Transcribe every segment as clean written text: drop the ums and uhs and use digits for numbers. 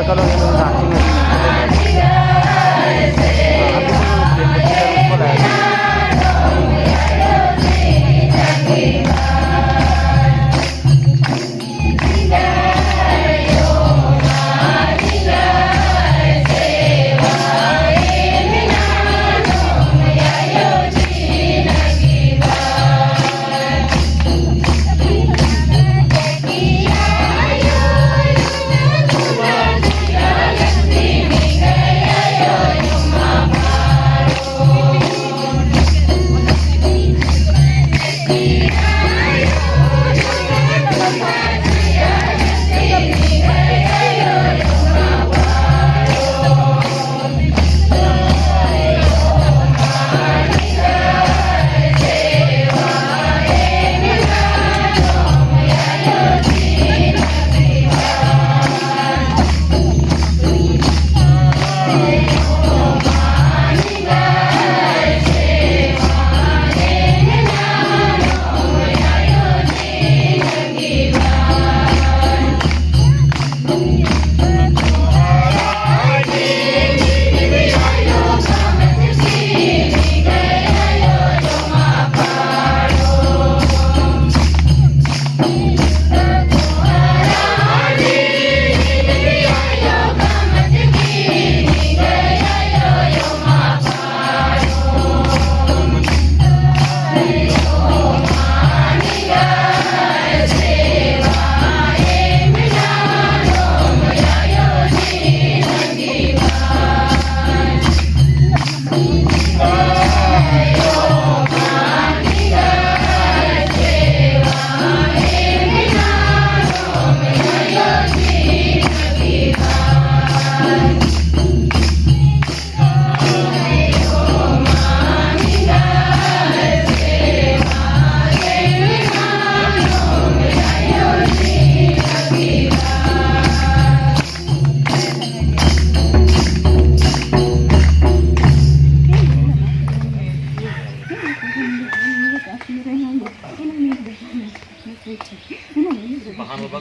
kalau yang dancing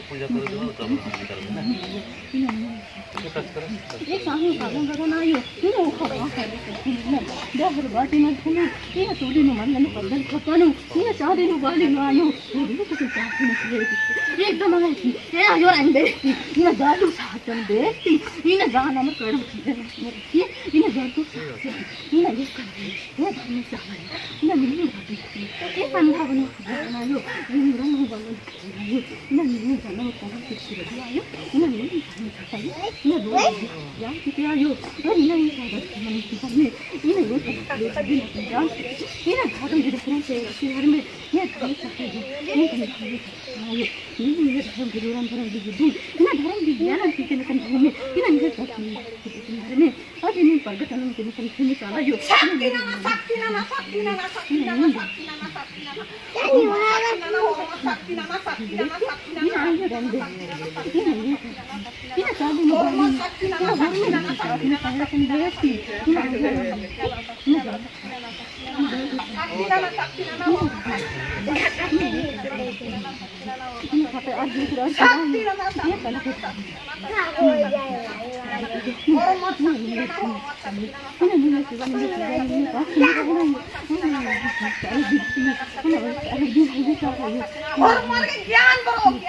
पूजा करो तो तब हम करेंगे ना ये टच करो ये सामने कागज लगाना आयो ये वो खड़ा है ना दहर बाटी में थुनु ये तोड़ी नु मन ने बदल खतनु ये चारी नु बाली नु आयो ये तो चाची ने ये एकदम है ये आयो अंदे ये दादू साचन देती ये गाना में कर ये दादू ये कर ये धर्म चाहे ये मिली ये पंद्रह बनो बनायो ये रंग बनो बनायो ये मिली जाना को किसी रखियो ये मिली चाहिए ये दो यार कितने आयो ये नहीं सादा मन की में ये वो दिन जान ये ना घाटों के डिफरेंस है शहर में ये धर्म चाहे ये आयो ये धर्म गुरुराम धर्म दी ये धर्म दी ज्ञान की के नकन में ये नहीं सकती में आज नहीं परगटन के नकन में चला यो शक्ति ना ज्ञान बरो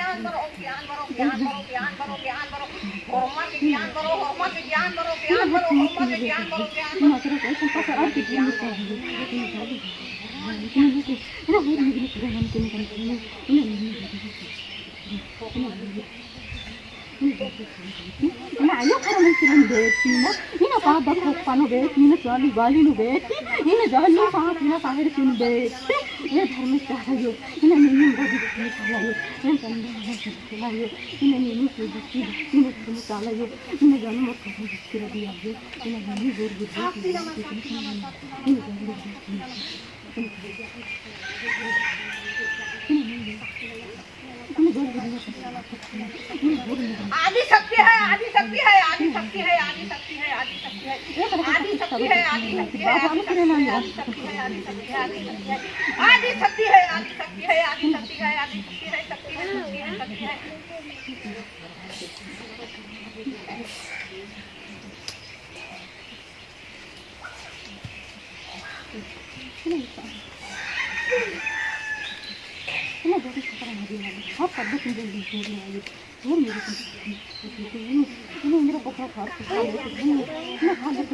ayo karena mungkin beti na ina pada kopano beti ina chali gali nu beti ina jalu saat ina sahir sin beti ये धर्म चाहिए ina नीम बड़ी चाहिए इन कंधा चाहिए ina नीम से बच्ची ina धर्म चाहिए ina जन्म को बच्ची दिया है ina नीम जोर आदि शक्ति है आदि शक्ति है आदि शक्ति है आदि शक्ति है आदि शक्ति है आदि शक्ति है आदि शक्ति है आदि शक्ति है आदि शक्ति है आदि शक्ति है आदि शक्ति है आदि शक्ति है आदि शक्ति है आदि शक्ति है शक्ति है शक्ति है أنا بدي أشتغل هذه حتى بدي أنزل الجوري عليه هم يجوا أنا مرة بكرة خارج أنا خارج